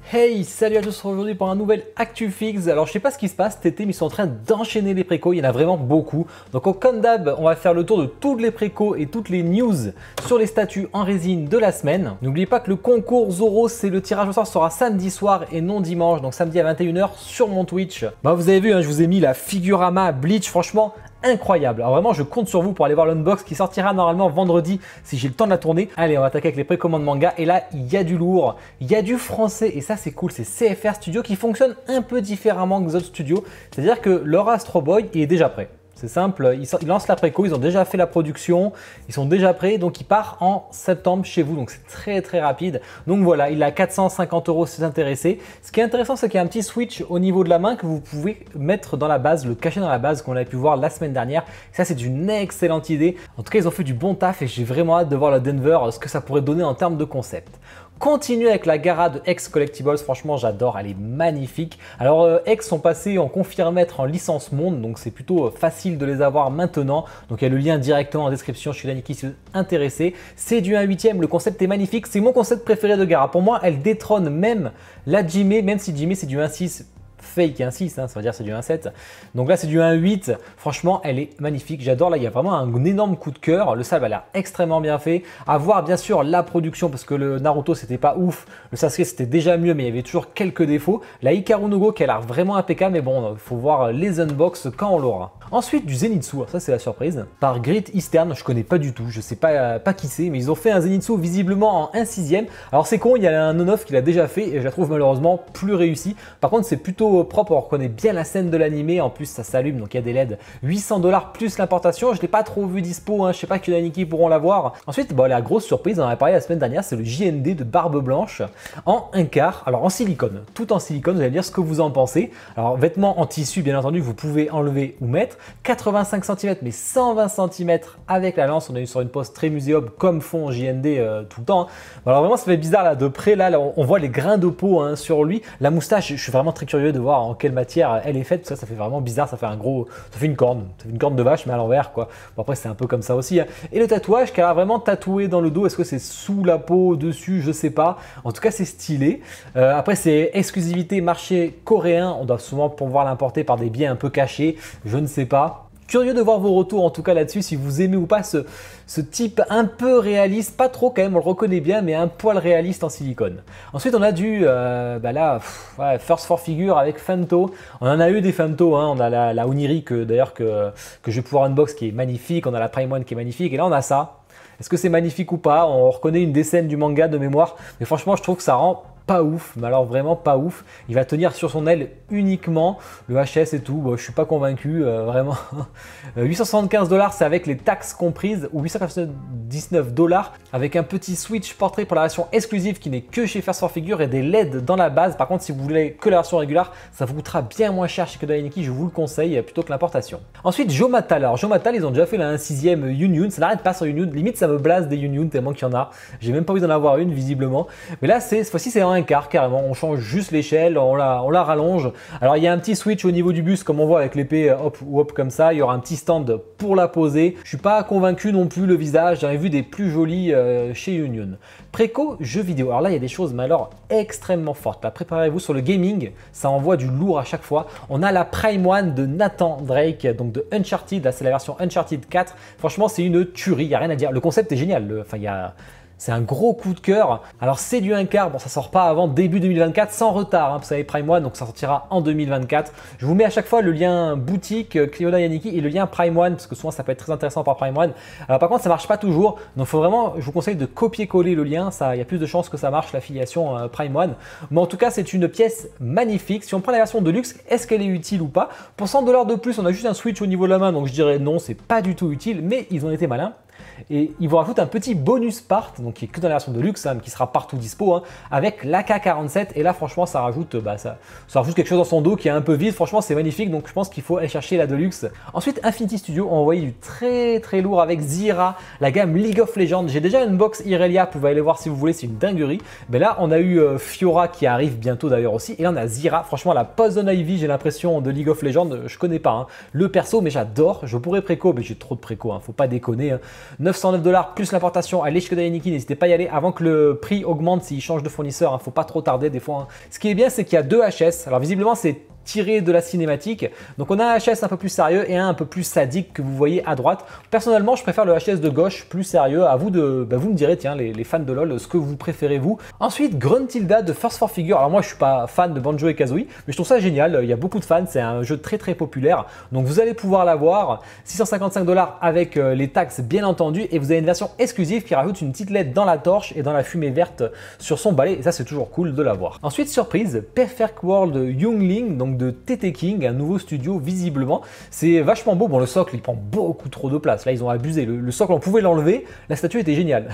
Hey, salut à tous aujourd'hui pour un nouvel ActuFix. Alors je sais pas ce qui se passe cet été, mais ils sont en train d'enchaîner les précos, il y en a vraiment beaucoup. Donc comme d'hab, on va faire le tour de toutes les précos et toutes les news sur les statues en résine de la semaine. N'oubliez pas que le concours Zoro, c'est le tirage au sort sera samedi soir et non dimanche, donc samedi à 21 h sur mon Twitch. Bah vous avez vu, hein, je vous ai mis la Figurama Bleach, franchement incroyable. Alors vraiment, je compte sur vous pour aller voir l'unbox qui sortira normalement vendredi si j'ai le temps de la tourner. Allez, on va attaquer avec les précommandes manga. Et là, il y a du lourd, il y a du français et ça c'est cool. C'est CFR Studio qui fonctionne un peu différemment que les autres studios. C'est-à-dire que leur Astro Boy il est déjà prêt. C'est simple, ils lancent la préco, ils ont déjà fait la production, ils sont déjà prêts, donc il part en septembre chez vous, donc c'est très rapide. Donc voilà, il a 450 € si vous êtes intéressé. Ce qui est intéressant, c'est qu'il y a un petit switch au niveau de la main que vous pouvez mettre dans la base, le cacher dans la base qu'on avait pu voir la semaine dernière. Ça, c'est une excellente idée. En tout cas, ils ont fait du bon taf et j'ai vraiment hâte de voir la Denver, ce que ça pourrait donner en termes de concept. Continue avec la Gara de X Collectibles, franchement j'adore, elle est magnifique. Alors X sont passés en confirmètre en licence monde, donc c'est plutôt facile de les avoir maintenant. Donc il y a le lien directement en description, je suis Daniki si vous êtes intéressé. C'est du 1/8, le concept est magnifique, c'est mon concept préféré de Gara. Pour moi elle détrône même la Jimé, même si Jimé c'est du 1/6. Fake 1/6, hein, ça veut dire c'est du 1/7. Donc là c'est du 1/8, franchement elle est magnifique, j'adore. Là il y a vraiment un énorme coup de cœur, le sable a l'air extrêmement bien fait. À voir bien sûr la production parce que le Naruto c'était pas ouf, le Sasuke c'était déjà mieux mais il y avait toujours quelques défauts. La Hikaru no Go qui a l'air vraiment impeccable mais bon il faut voir les unbox quand on l'aura. Ensuite du Zenitsu, ça c'est la surprise, par Great Eastern, je connais pas du tout, je sais pas qui c'est mais ils ont fait un Zenitsu visiblement en 1/6. Alors c'est con, il y a un on-off qui l'a déjà fait et je la trouve malheureusement plus réussie. Par contre c'est plutôt propre, on reconnaît bien la scène de l'animé, en plus ça s'allume donc il y a des LED, 800 $ plus l'importation, je l'ai pas trop vu dispo, hein. Je sais pas que Daniki pourront l'avoir. Ensuite bon, la grosse surprise, on en avait parlé la semaine dernière, c'est le JND de Barbe Blanche en 1/4, alors en silicone, tout en silicone, vous allez me dire ce que vous en pensez. Alors vêtements en tissu bien entendu, vous pouvez enlever ou mettre, 85 cm mais 120 cm avec la lance, on est sur une pose très muséum comme font JND tout le temps, hein. Alors vraiment ça fait bizarre là de près, là on voit les grains de peau, hein, sur lui, la moustache, je suis vraiment très curieux de voir en quelle matière elle est faite, parce que ça fait vraiment bizarre, ça fait une corne de vache mais à l'envers quoi. Bon après c'est un peu comme ça aussi, hein. Et le tatouage qu'elle a vraiment tatoué dans le dos, est-ce que c'est sous la peau, dessus, je sais pas, en tout cas c'est stylé. Après c'est exclusivité marché coréen, on doit souvent pouvoir l'importer par des biais un peu cachés, je ne sais pas. Curieux de voir vos retours en tout cas là-dessus, si vous aimez ou pas ce type un peu réaliste, pas trop quand même, on le reconnaît bien, mais un poil réaliste en silicone. Ensuite on a du, First for Figure avec Femto. On en a eu des Femto, hein. On a la Oniri d'ailleurs que je vais pouvoir unbox qui est magnifique, on a la Prime One qui est magnifique, et là on a ça. Est-ce que c'est magnifique ou pas? On reconnaît une des scènes du manga de mémoire, mais franchement je trouve que ça rend pas ouf, mais alors vraiment pas ouf. Il va tenir sur son aile uniquement, le HS et tout, bon, je suis pas convaincu, vraiment. 875 $, c'est avec les taxes comprises, ou 899 $ avec un petit switch portrait pour la version exclusive qui n'est que chez First for Figure et des LED dans la base. Par contre, si vous voulez que la version régulière, ça vous coûtera bien moins cher chez Kodayaniki, je vous le conseille, plutôt que l'importation. Ensuite, Jomatal. Alors Jomatal, ils ont déjà fait la 1/6 Union, ça n'arrête pas sur Union, limite ça me blase des Union tellement qu'il y en a. J'ai même pas envie d'en avoir une visiblement, mais là cette fois-ci c'est en 1/4 carrément, on change juste l'échelle, on la rallonge. Alors il y a un petit switch au niveau du buste comme on voit avec l'épée hop ou hop comme ça, il y aura un petit stand pour la poser. Je suis pas convaincu non plus le visage, j'en ai vu des plus jolis chez Union. Préco jeux vidéo, alors là il y a des choses mais alors extrêmement fortes. Là préparez-vous sur le gaming, ça envoie du lourd à chaque fois. On a la Prime One de Nathan Drake, donc de Uncharted, là c'est la version Uncharted 4. Franchement c'est une tuerie, il n'y a rien à dire, le concept est génial, c'est un gros coup de cœur. Alors c'est du 1/4, bon ça sort pas avant début 2024 sans retard, hein, vous savez Prime One, donc ça sortira en 2024. Je vous mets à chaque fois le lien boutique Clioda Yaniki et le lien Prime One parce que souvent ça peut être très intéressant par Prime One. Alors par contre ça marche pas toujours, donc faut vraiment, je vous conseille de copier-coller le lien, il y a plus de chances que ça marche l'affiliation Prime One. Mais en tout cas c'est une pièce magnifique. Si on prend la version de luxe, est-ce qu'elle est utile ou pas? Pour 100 $ de plus, on a juste un switch au niveau de la main, donc je dirais non, c'est pas du tout utile, mais ils ont été malins. Et ils vous rajoutent un petit bonus part, donc qui est que dans la version de luxe, hein, qui sera partout dispo, hein, avec l'AK-47. Et là, franchement, ça rajoute quelque chose dans son dos qui est un peu vide. Franchement, c'est magnifique. Donc, je pense qu'il faut aller chercher la Deluxe. Ensuite, Infinity Studio ont envoyé du très lourd avec Zira, la gamme League of Legends. J'ai déjà une box Irelia, vous pouvez aller voir si vous voulez, c'est une dinguerie. Mais là, on a eu Fiora qui arrive bientôt d'ailleurs aussi. Et là, on a Zira. Franchement, la Poison Ivy, j'ai l'impression, de League of Legends, je connais pas, hein, le perso, mais j'adore. Je pourrais préco, mais j'ai trop de préco, hein, faut pas déconner, hein. 909 $ plus l'importation. Allez chez Dainiki, n'hésitez pas à y aller avant que le prix augmente s'il change de fournisseur. Faut pas trop tarder des fois. Ce qui est bien, c'est qu'il y a 2 HS. Alors visiblement, c'est tiré de la cinématique. Donc on a un HS un peu plus sérieux et un peu plus sadique que vous voyez à droite. Personnellement, je préfère le HS de gauche, plus sérieux. À vous de, vous me direz, tiens, les fans de LoL, ce que vous préférez vous. Ensuite, Gruntilda de First 4 Figure. Alors moi, je suis pas fan de Banjo et Kazooie, mais je trouve ça génial. Il y a beaucoup de fans, c'est un jeu très populaire. Donc vous allez pouvoir l'avoir. 655 $ avec les taxes, bien entendu. Et vous avez une version exclusive qui rajoute une petite LED dans la torche et dans la fumée verte sur son balai. Et ça, c'est toujours cool de l'avoir. Ensuite, surprise, Perfect World Youngling, donc de TT King, un nouveau studio visiblement. C'est vachement beau. Bon, le socle, il prend beaucoup trop de place. Là, ils ont abusé. Le socle, on pouvait l'enlever. La statue était géniale.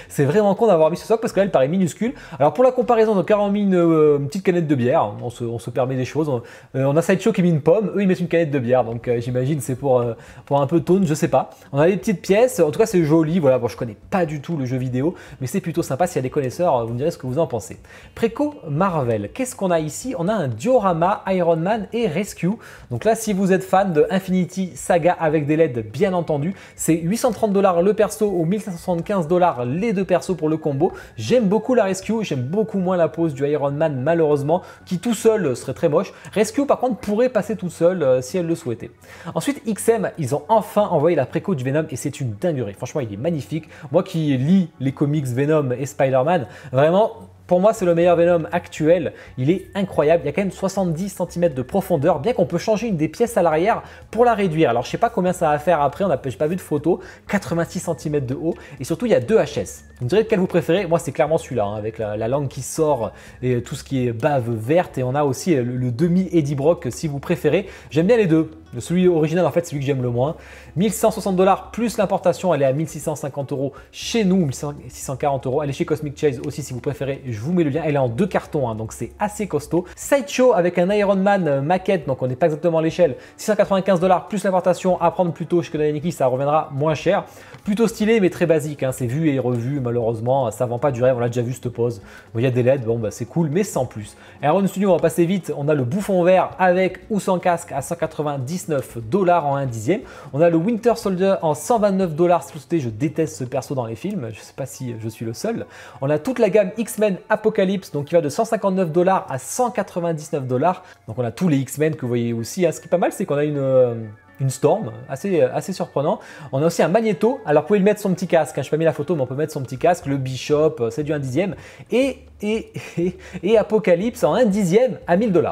C'est vraiment con d'avoir mis ce socle parce que là, elle paraît minuscule. Alors, pour la comparaison, donc, on a mis une petite canette de bière. On se permet des choses. On a Sideshow qui met une pomme. Eux, ils mettent une canette de bière. Donc, j'imagine c'est pour un peu tone, je sais pas. On a des petites pièces. En tout cas, c'est joli. Voilà, bon, je connais pas du tout le jeu vidéo, mais c'est plutôt sympa. S'il y a des connaisseurs, vous me direz ce que vous en pensez. Préco Marvel. Qu'est-ce qu'on a ici? On a un diorama Iron Man et Rescue. Donc là, si vous êtes fan de Infinity Saga avec des LED, bien entendu, c'est 830 $ le perso ou 1575 $ les 2 persos pour le combo. J'aime beaucoup la Rescue, j'aime beaucoup moins la pose du Iron Man malheureusement, qui tout seul serait très moche. Rescue par contre pourrait passer tout seul si elle le souhaitait. Ensuite, XM, ils ont enfin envoyé la préco du Venom et c'est une dinguerie. Franchement, il est magnifique. Moi qui lis les comics Venom et Spider-Man, vraiment, pour moi, c'est le meilleur Venom actuel. Il est incroyable. Il y a quand même 70 cm de profondeur, bien qu'on peut changer une des pièces à l'arrière pour la réduire. Alors, je sais pas combien ça va faire après. J'ai pas vu de photo. 86 cm de haut. Et surtout, il y a 2 HS. Vous me direz lequel vous préférez. Moi, c'est clairement celui-là, hein, avec la langue qui sort et tout ce qui est bave verte. Et on a aussi le demi Eddie Brock si vous préférez. J'aime bien les deux. Celui original, en fait, c'est celui que j'aime le moins. 1160 $ plus l'importation, elle est à 1650 € chez nous, 1640 €. Elle est chez Cosmic Chase aussi si vous préférez, je vous mets le lien. Elle est en 2 cartons, hein, donc c'est assez costaud. Sideshow avec un Iron Man maquette, donc on n'est pas exactement à l'échelle. 695 $ plus l'importation, à prendre plutôt chez Dainiki, ça reviendra moins cher. Plutôt stylé, mais très basique, hein, c'est vu et revu, malheureusement, ça vend pas du rêve, on l'a déjà vu cette pose. Bon, il y a des LED, bon bah c'est cool, mais sans plus. Iron Studio, on va passer vite, on a le bouffon vert avec ou sans casque à 199 $ en 1/10. On a le Winter Soldier en 129 $. Si vous souhaitez, je déteste ce perso dans les films, je sais pas si je suis le seul. On a toute la gamme X-Men Apocalypse, donc qui va de 159 $ à 199 $. Donc on a tous les X-Men que vous voyez aussi. Hein. Ce qui est pas mal, c'est qu'on a une Storm, assez surprenant. On a aussi un Magneto, alors vous pouvez le mettre son petit casque, hein. Je n'ai pas mis la photo, mais on peut mettre son petit casque, le Bishop, c'est du 1/10, et Apocalypse en 1/10 à 1000 $.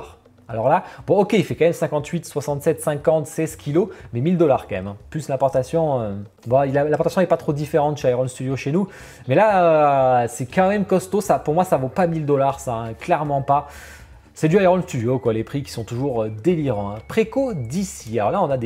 Alors là, bon ok, il fait quand même 58, 67, 50, 16 kilos, mais 1000 $ quand même. Hein. Plus l'importation, bon, l'importation n'est pas trop différente chez Iron Studio chez nous, mais là, c'est quand même costaud. Ça, pour moi, ça vaut pas 1000 $, ça, hein, clairement pas. C'est du Iron Studio, quoi, les prix qui sont toujours délirants. Hein. Préco d'ici. Alors là, on a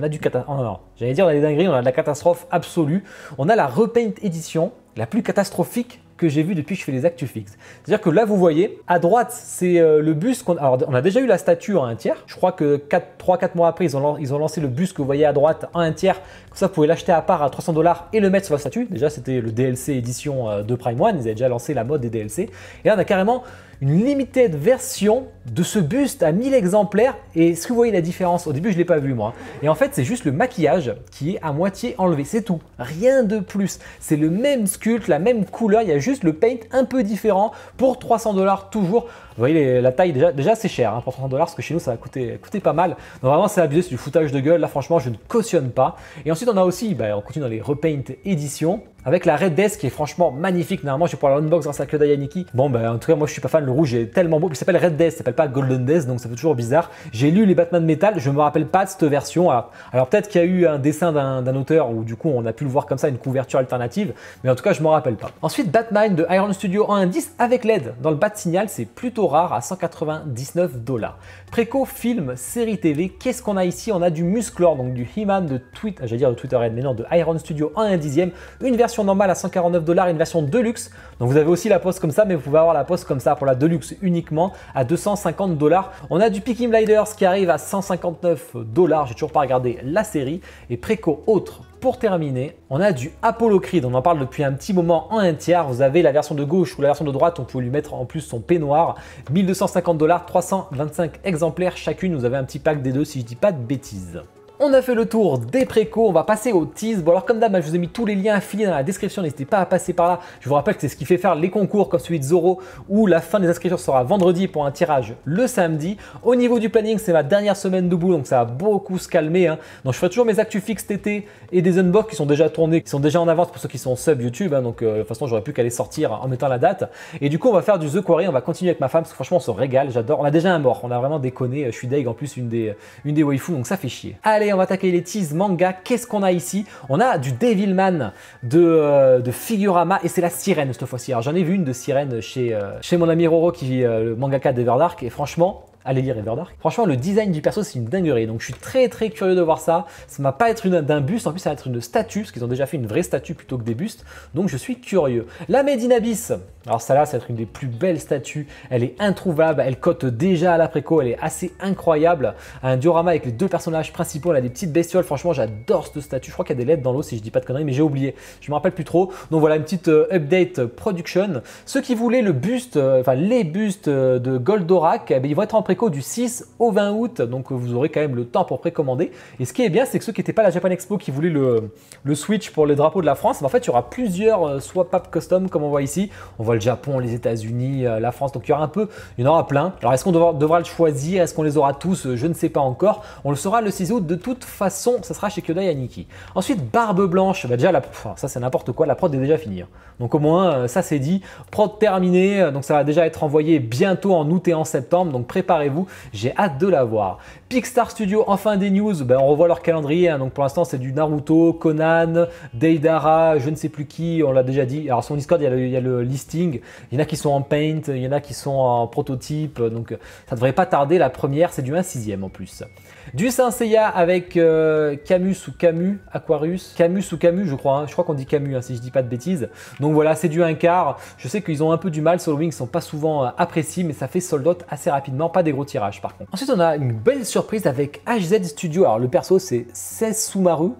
du catastrophe. Non, j'allais dire, on a des dingueries, on a de la catastrophe absolue. On a la Repaint Edition, la plus catastrophique que j'ai vu depuis que je fais les ActuFix. C'est-à-dire que là, vous voyez, à droite, c'est le bus alors, on a déjà eu la statue en 1/3. Je crois que 3-4 mois après, ils ont lancé le bus que vous voyez à droite en 1/3. Comme ça, vous pouvez l'acheter à part à 300 $ et le mettre sur la statue. Déjà, c'était le DLC édition de Prime One. Ils avaient déjà lancé la mode des DLC. Et là, on a carrément une limited version de ce buste à 1000 exemplaires. Et est-ce que vous voyez la différence? Au début, je ne l'ai pas vu, moi. Et en fait, c'est juste le maquillage qui est à moitié enlevé. C'est tout. Rien de plus. C'est le même sculpte, la même couleur. Il y a juste le paint un peu différent pour 300 $ toujours. Vous voyez la taille, déjà c'est cher hein, pour 300 $, parce que chez nous ça va coûter pas mal. Donc vraiment c'est abusé, c'est du foutage de gueule. Là franchement je ne cautionne pas. Et ensuite on a aussi, on continue dans les Repaint éditions, avec la Red Death qui est franchement magnifique. Normalement je vais pouvoir l'unbox grâce à Kyoda Yaniki. Bon en tout cas moi je suis pas fan, le rouge est tellement beau. Il s'appelle Red Death, il s'appelle pas Golden Death, donc ça fait toujours bizarre. J'ai lu les Batman Metal, je me rappelle pas de cette version. Alors peut-être qu'il y a eu un dessin d'un auteur où du coup on a pu le voir comme ça, une couverture alternative, mais en tout cas je me rappelle pas. Ensuite Batman de Iron Studio en 1/10 avec LED dans le bas de signal, c'est plutôt rare à 199 $. Préco film série TV, qu'est-ce qu'on a ici? On a du Musclor, donc du He-Man de j'allais dire de Twitterhead, mais non, de Iron Studio en 1/10, une version normale à 149 $, une version Deluxe. Donc vous avez aussi la pose comme ça, mais vous pouvez avoir la pose comme ça pour la Deluxe uniquement à 250 $. On a du Peaky Blinders qui arrive à 159 $. J'ai toujours pas regardé la série. Et Préco autre. Pour terminer, on a du Apollo Creed, on en parle depuis un petit moment en 1/3. Vous avez la version de gauche ou la version de droite, on peut lui mettre en plus son peignoir. 1250 $, 325 exemplaires chacune. Vous avez un petit pack des deux si je dis pas de bêtises. On a fait le tour des précos, on va passer au tease. Bon alors comme d'hab, je vous ai mis tous les liens affiliés dans la description, n'hésitez pas à passer par là. Je vous rappelle que c'est ce qui fait faire les concours comme celui de Zoro où la fin des inscriptions sera vendredi pour un tirage le samedi. Au niveau du planning, c'est ma dernière semaine debout donc ça va beaucoup se calmer. Donc je ferai toujours mes actus fixes TT et des unbox qui sont déjà tournés, qui sont déjà en avance pour ceux qui sont sub YouTube. Donc de toute façon, j'aurais plus qu'à les sortir en mettant la date. Et du coup, on va faire du The Quarry, on va continuer avec ma femme parce que franchement, on se régale, j'adore. On a déjà un mort, on a vraiment déconné. Je suis deg en plus une des waifus donc ça fait chier. Allez, on va attaquer les teas manga. Qu'est-ce qu'on a ici? On a du Devilman de Figurama et c'est la sirène cette fois-ci. Alors j'en ai vu une de sirène chez mon ami Roro qui est le mangaka d'Everdark et franchement, allez lire Everdark. Franchement, le design du perso, c'est une dinguerie. Donc, je suis très curieux de voir ça. Ça ne va pas être d'un buste. En plus, ça va être une statue, parce qu'ils ont déjà fait une vraie statue plutôt que des bustes. Donc, je suis curieux. La Made in Abyss. Alors, celle-là, ça va être une des plus belles statues. Elle est introuvable. Elle cote déjà à la préco. Elle est assez incroyable. Un diorama avec les deux personnages principaux. Elle a des petites bestioles. Franchement, j'adore cette statue. Je crois qu'il y a des lettres dans l'eau, si je dis pas de conneries, mais j'ai oublié. Je me rappelle plus trop. Donc, voilà, une petite update production. Ceux qui voulaient le buste, les bustes de Goldorak, eh bien, ils vont être en préco du 6 au 20 août, donc vous aurez quand même le temps pour précommander. Et ce qui est bien, c'est que ceux qui n'étaient pas à la Japan Expo, qui voulaient le Switch pour le drapeau de la France, en fait, il y aura plusieurs swap-up custom, comme on voit ici. On voit le Japon, les États-Unis, la France, donc il y aura il y en aura plein. Alors, est-ce qu'on devra le choisir? Est-ce qu'on les aura tous? Je ne sais pas encore. On le saura le 6 août. De toute façon, ça sera chez Kyodai Aniki. Ensuite, Barbe Blanche. Bah, déjà, ça, c'est n'importe quoi. La prod est déjà finie. Donc, au moins, ça, c'est dit. Prod terminée. Donc, ça va déjà être envoyé bientôt en août et en septembre. Donc, préparez-vous. J'ai hâte de la voir. Pixar Studio, enfin des news, on revoit leur calendrier, donc pour l'instant c'est du Naruto, Conan, Deidara, je ne sais plus qui, on l'a déjà dit. Alors sur Discord il y a le listing, il y en a qui sont en paint, il y en a qui sont en prototype, donc ça devrait pas tarder. La première c'est du 1/6 en plus. Du Saint Seiya avec Camus ou Camus, Aquarius, Camus ou Camus je crois, je crois qu'on dit Camus si je dis pas de bêtises. Donc voilà, c'est du 1/4, je sais qu'ils ont un peu du mal, Solo Wings sont pas souvent appréciés, mais ça fait sold out assez rapidement, pas des gros tirages par contre. Ensuite on a une belle surprise avec HZ Studio, alors le perso c'est Sessoumaru,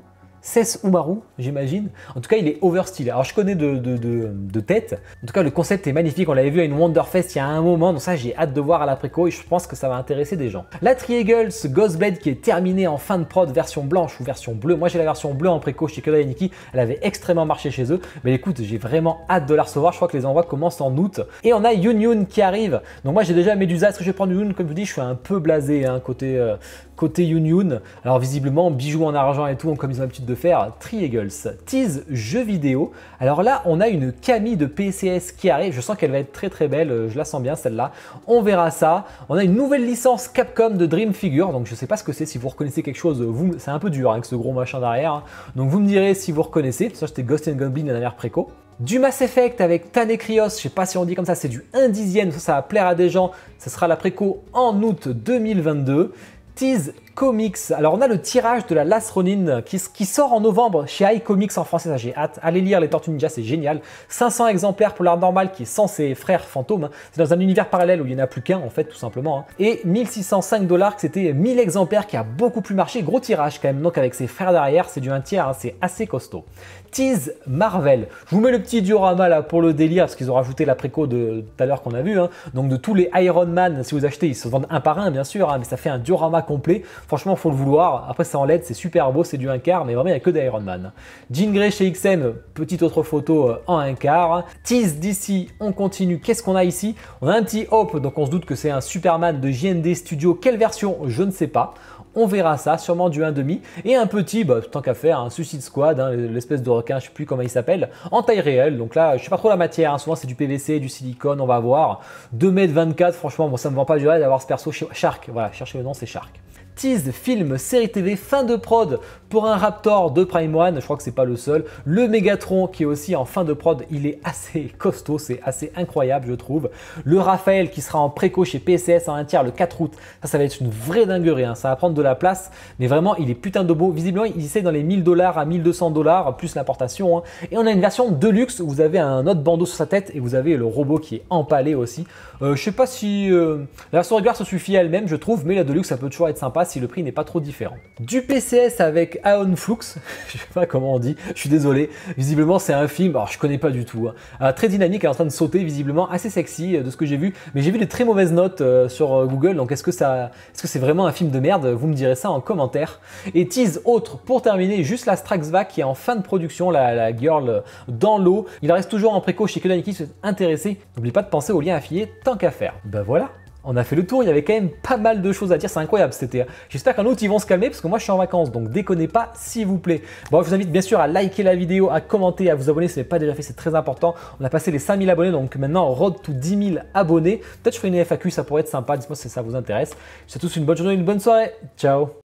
j'imagine. En tout cas, il est overstyle. Alors, je connais de tête. En tout cas, le concept est magnifique. On l'avait vu à une Wonderfest il y a un moment. Donc ça, j'ai hâte de voir à la préco et je pense que ça va intéresser des gens. La Triangles Ghostblade qui est terminée en fin de prod, version blanche ou version bleue. Moi, j'ai la version bleue en préco chez Kyodai Aniki. Elle avait extrêmement marché chez eux. Mais écoute, j'ai vraiment hâte de la recevoir. Je crois que les envois commencent en août. Et on a Yun qui arrive. Donc moi, j'ai déjà Medusa. Est-ce que je vais prendre Yun? Comme je vous dis, je suis un peu blasé côté Yun. Alors visiblement, bijoux en argent et tout, comme ils ont l'habitude de faire. Triangles. Tease jeu vidéo. Alors là, on a une Camille de PCS qui arrive. Je sens qu'elle va être très belle. Je la sens bien celle-là. On verra ça. On a une nouvelle licence Capcom de Dream Figure. Donc je sais pas ce que c'est. Si vous reconnaissez quelque chose, vous, c'est un peu dur avec ce gros machin derrière. Donc vous me direz si vous reconnaissez. Ça, c'était Ghost and Goblin la dernière préco. Du Mass Effect avec Tanekrios, je sais pas si on dit comme ça, c'est du 1/10, ça va plaire à des gens. Ça sera la préco en août 2022. Tease Comics. Alors on a le tirage de la Last Ronin qui sort en novembre chez iComics en français, ça j'ai hâte. Allez lire les Tortues Ninja, c'est génial. 500 exemplaires pour l'art normal qui est sans ses frères fantômes. C'est dans un univers parallèle où il n'y en a plus qu'un en fait tout simplement. Et 1605 $, c'était 1000 exemplaires qui a beaucoup plus marché. Gros tirage quand même, donc avec ses frères derrière, c'est du 1/3, c'est assez costaud. Tease Marvel. Je vous mets le petit diorama là pour le délire parce qu'ils ont rajouté la préco de tout à l'heure qu'on a vu. Donc de tous les Iron Man, si vous achetez, ils se vendent un par un bien sûr, mais ça fait un diorama complet. Franchement, il faut le vouloir. Après, c'est en LED, c'est super beau, c'est du 1/4, mais vraiment, il n'y a que des Iron Man. Jean Grey chez XM, petite autre photo en 1/4. Tease d'ici, on continue. Qu'est-ce qu'on a ici? On a un petit Hope, donc on se doute que c'est un Superman de JND Studio. Quelle version? Je ne sais pas. On verra ça, sûrement du 1/2. Et un petit, tant qu'à faire, un Suicide Squad, l'espèce de requin, je ne sais plus comment il s'appelle, en taille réelle. Donc là, je ne sais pas trop la matière, souvent c'est du PVC, du silicone, on va voir. 2,24 m, franchement, bon, ça ne me vend pas du rêve d'avoir ce perso chez Shark. Voilà, cherchez le nom, c'est Shark. Tease, film, série TV, fin de prod pour un Raptor de Prime One, je crois que c'est pas le seul. Le Megatron qui est aussi en fin de prod, il est assez costaud, c'est assez incroyable je trouve. Le Raphaël qui sera en préco chez PCS en 1/3 le 4 août, ça va être une vraie dinguerie, ça va prendre de la place, mais vraiment il est putain de beau. Visiblement il essaie dans les 1000 $, à 1200 $, plus l'importation. Et on a une version Deluxe où vous avez un autre bandeau sur sa tête et vous avez le robot qui est empalé aussi. Je sais pas si la version régulière se suffit à elle-même je trouve, mais la Deluxe ça peut toujours être sympa. verra si le prix n'est pas trop différent. Du PCS avec Aeon Flux, je sais pas comment on dit, je suis désolé. Visiblement c'est un film, alors je connais pas du tout, hein. Très dynamique, elle est en train de sauter, visiblement assez sexy de ce que j'ai vu. Mais j'ai vu des très mauvaises notes sur Google, donc est-ce que c'est vraiment un film de merde? Vous me direz ça en commentaire. Et tease autre, pour terminer, juste la Straxvac qui est en fin de production, la girl dans l'eau. Il reste toujours en préco chez Kodanseki si vous êtes intéressé. N'oubliez pas de penser au lien affilié tant qu'à faire. Ben voilà. On a fait le tour, il y avait quand même pas mal de choses à dire, c'est incroyable cet été. J'espère qu'en août ils vont se calmer parce que moi je suis en vacances, donc déconnez pas s'il vous plaît. Bon, je vous invite bien sûr à liker la vidéo, à commenter, à vous abonner si ce n'est pas déjà fait, c'est très important. On a passé les 5000 abonnés, donc maintenant road to 10 000 abonnés. Peut-être je ferai une FAQ, ça pourrait être sympa, dites-moi si ça vous intéresse. Je vous souhaite tous une bonne journée, une bonne soirée, ciao.